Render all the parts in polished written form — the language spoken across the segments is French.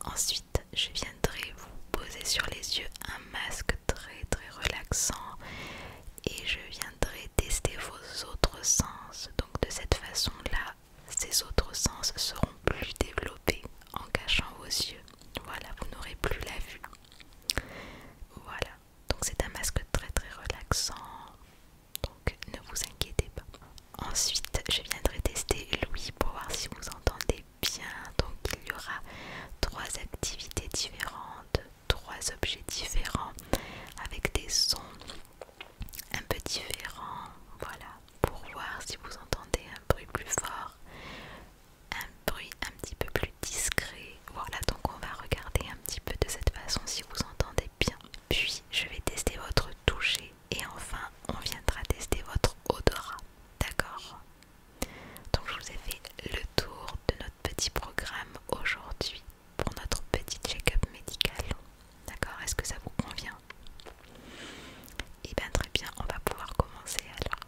Ensuite, je viendrai vous poser sur les yeux un masque très relaxant et je viendrai tester vos autres sens. Donc de cette façon-là, ces autres sens seront plus développés en cachant vos yeux. Voilà, vous n'aurez plus la vue. Voilà, donc c'est un masque très relaxant. Donc ne vous inquiétez pas. Ensuite, je viendrai tester l'ouïe pour voir si vous entendez bien. Donc il y aura 3 activités différentes, 3 objets différents avec des sons un peu différents. Voilà, pour voir si vous entendez un bruit plus fort, un bruit un petit peu plus discret. Voilà, donc on va regarder un petit peu de cette façon si vous entendez bien. Puis je vais tester votre toucher et enfin on viendra tester votre odorat. D'accord? Donc je vous ai fait le tour de notre petit programme aujourd'hui pour notre petit check-up médical. D'accord? Est-ce que ça vous convient? Et bien très bien, on va pouvoir commencer alors.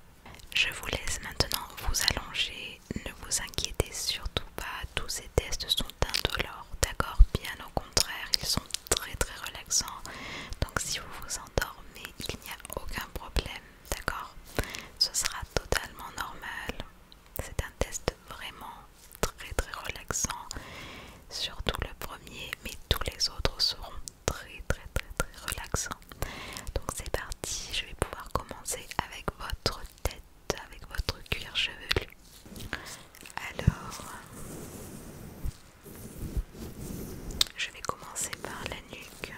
Je vous laisse maintenant vous allonger, ne vous inquiétez surtout pas, tous ces tests sont indolores, d'accord? Bien au contraire, ils sont très relaxants, donc si vous vous endormez, il n'y a aucun problème, d'accord? Ce sera totalement normal, c'est un test vraiment très relaxant, surtout le premier, mais tous les autres seront très relaxants. Donc c'est parti, je vais pouvoir commencer avec votre tête, avec votre cuir chevelu. Alors, je vais commencer par la nuque.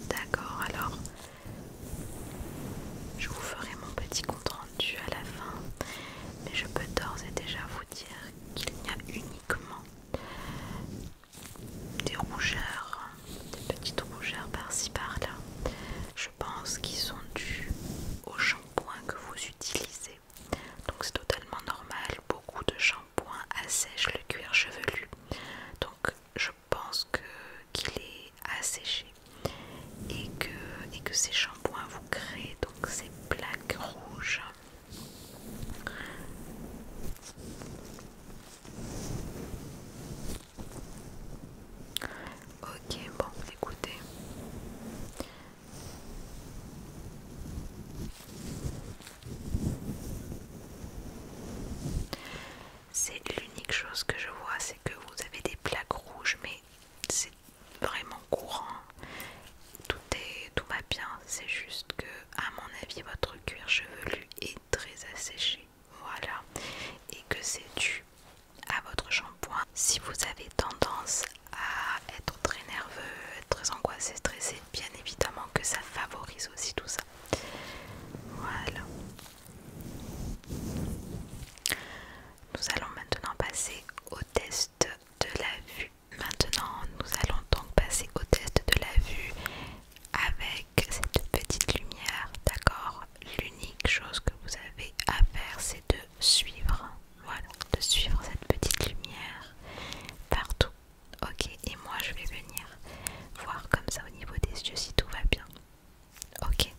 D'accord, alors je vous ferai mon petit compte rendu à la fin, mais je peux d'ores et déjà vous dire qu'il y a uniquement des rougeurs, des petites rougeurs par-ci par-là. Je pense qu'ils sont dus au shampoing que vous utilisez. Donc c'est totalement normal, beaucoup de shampoings assèchent le cuir chevelu. Donc je pense qu'il est asséché et que ces shampoings vous créent donc ces plaques rouges. Ok, bon, écoutez. C'est l'unique chose que je vois, c'est que vous avez des plaques rouges, mais c'est vraiment courant. Tout va bien, c'est juste que, à mon avis, votre cuir chevelu est très asséché. Voilà, et que c'est dû à votre shampoing. Si vous avez tendance à être très nerveux, être très angoissé, stressé, bien évidemment que ça favorise aussi tout ça. Voilà. Nous allons maintenant passer au test de la vue. Maintenant, nous allons donc passer au test de la vue avec cette petite lumière, d'accord? L'unique chose que vous avez à faire, c'est de suivre, voilà, de suivre cette petite lumière partout. Ok, et moi je vais venir voir comme ça au niveau des yeux si tout va bien. Ok,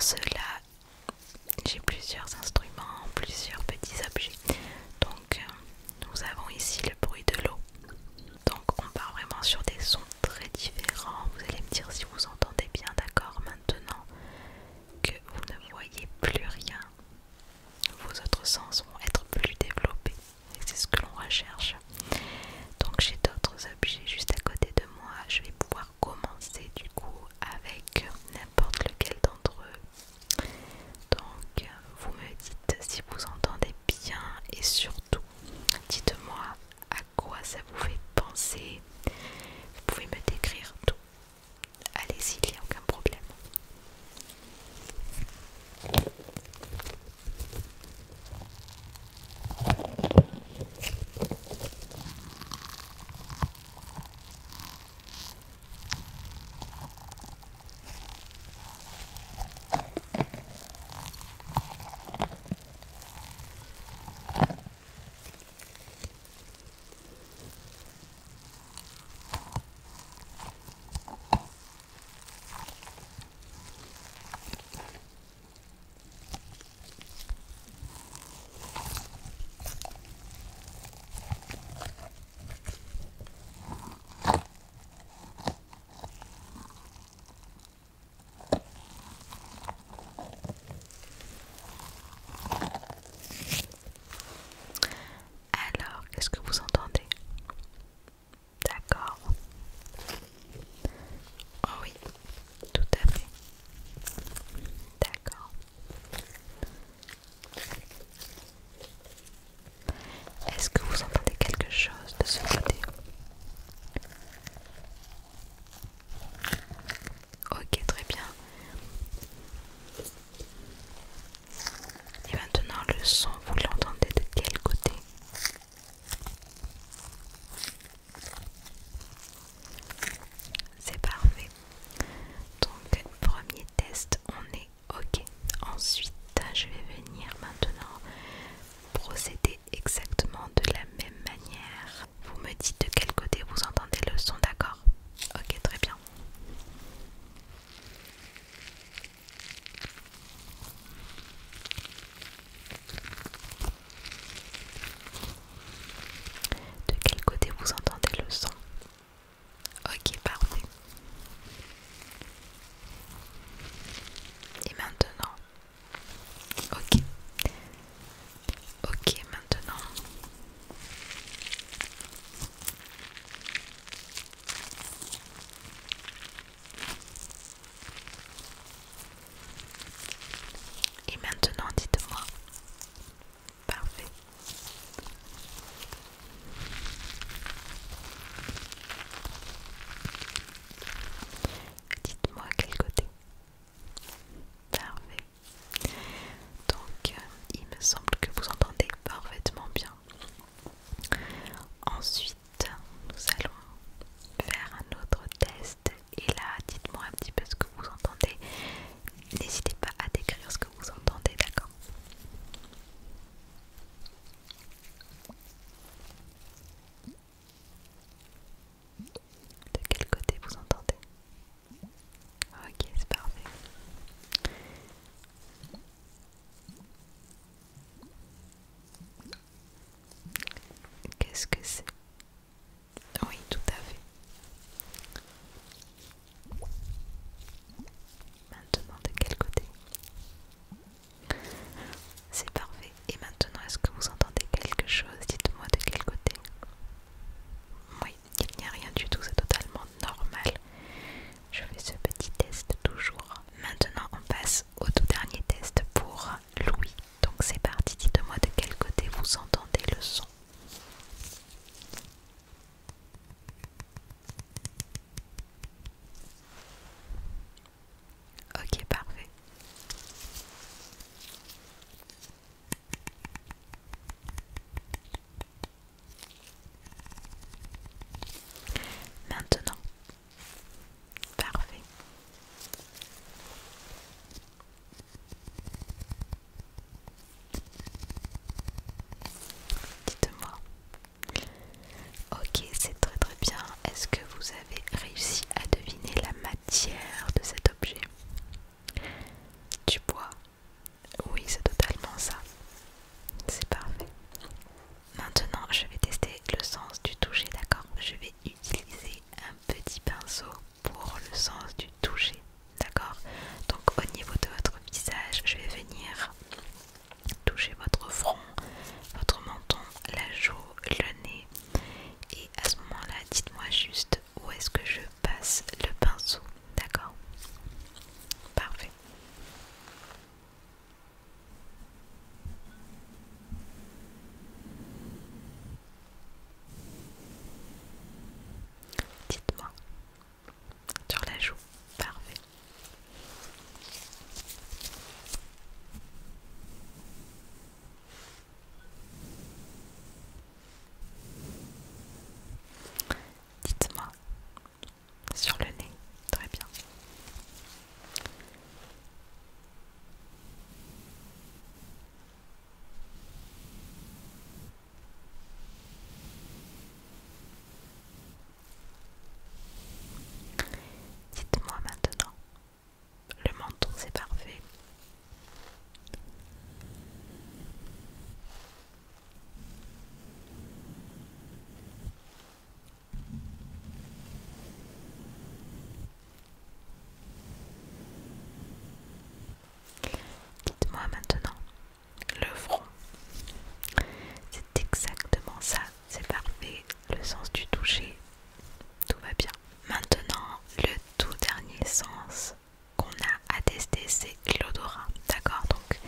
pour cela, j'ai plusieurs instruments, plusieurs petits objets. Donc nous avons ici le bruit de l'eau. Donc on part vraiment sur des sons très différents. Vous allez me dire si vous entendez bien, d'accord, maintenant que vous ne voyez plus rien. Vos autres sens vont être plus développés. Et c'est ce que l'on recherche. Donc j'ai d'autres objets juste à côté de moi. Je vais pouvoir commencer du coup avec n'importe lequel d'entre eux. du bois. Oui, c'est totalement ça. C'est parfait. Maintenant, je vais tester le sens du toucher, d'accord? Je vais utiliser un petit pinceau pour le sens du toucher, d'accord? Donc au niveau de votre visage, je vais venir toucher votre front, votre menton, la joue, le nez. Et à ce moment-là, dites-moi juste où est-ce que je passe le pinceau, d'accord? Parfait. Dites-moi. Sur la joue. Parfait. Dites-moi. Sur le nez. Très bien. Dites-moi maintenant. Le menton, c'est parfait. Dites-moi maintenant. Le front. C'est exactement ça. C'est parfait. Le sens du toucher. Tout va bien. Maintenant, le tout dernier sens qu'on a à tester, c'est l'odorat. D'accord? Donc,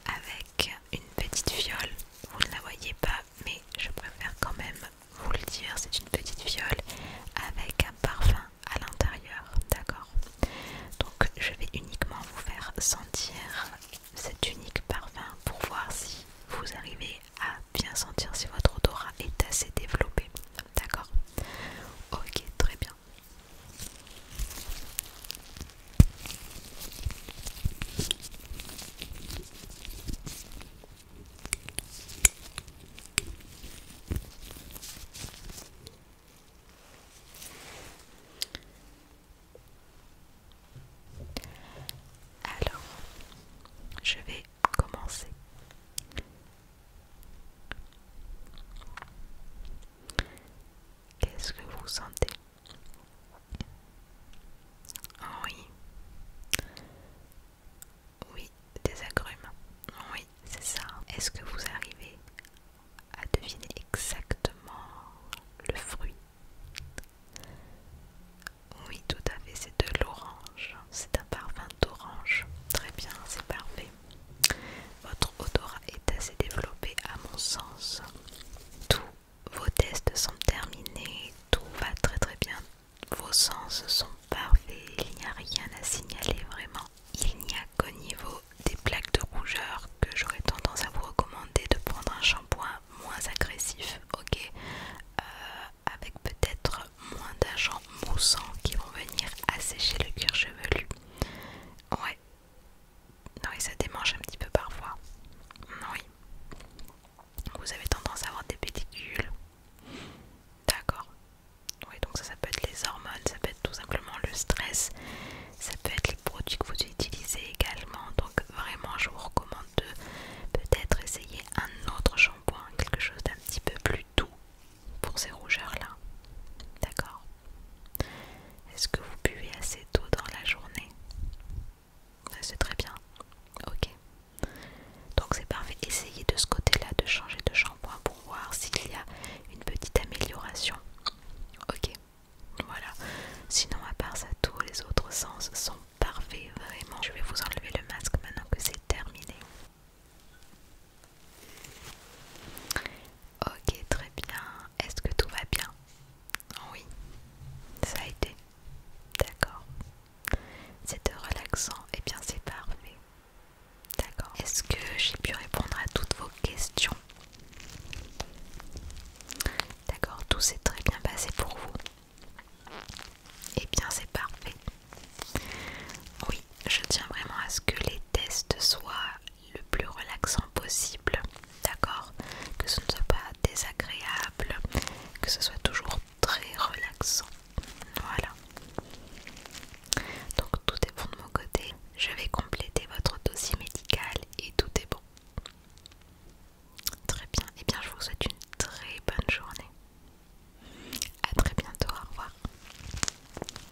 avec une petite fiole, vous ne la voyez pas, mais je préfère quand même vous le dire, c'est une petite fiole avec un parfum à l'intérieur. D'accord? Donc, je vais uniquement vous faire sentir cet unique parfum pour voir si vous arrivez à bien sentir si votre odorat est assez développé. D'accord? Ok, très bien. Alors, je vais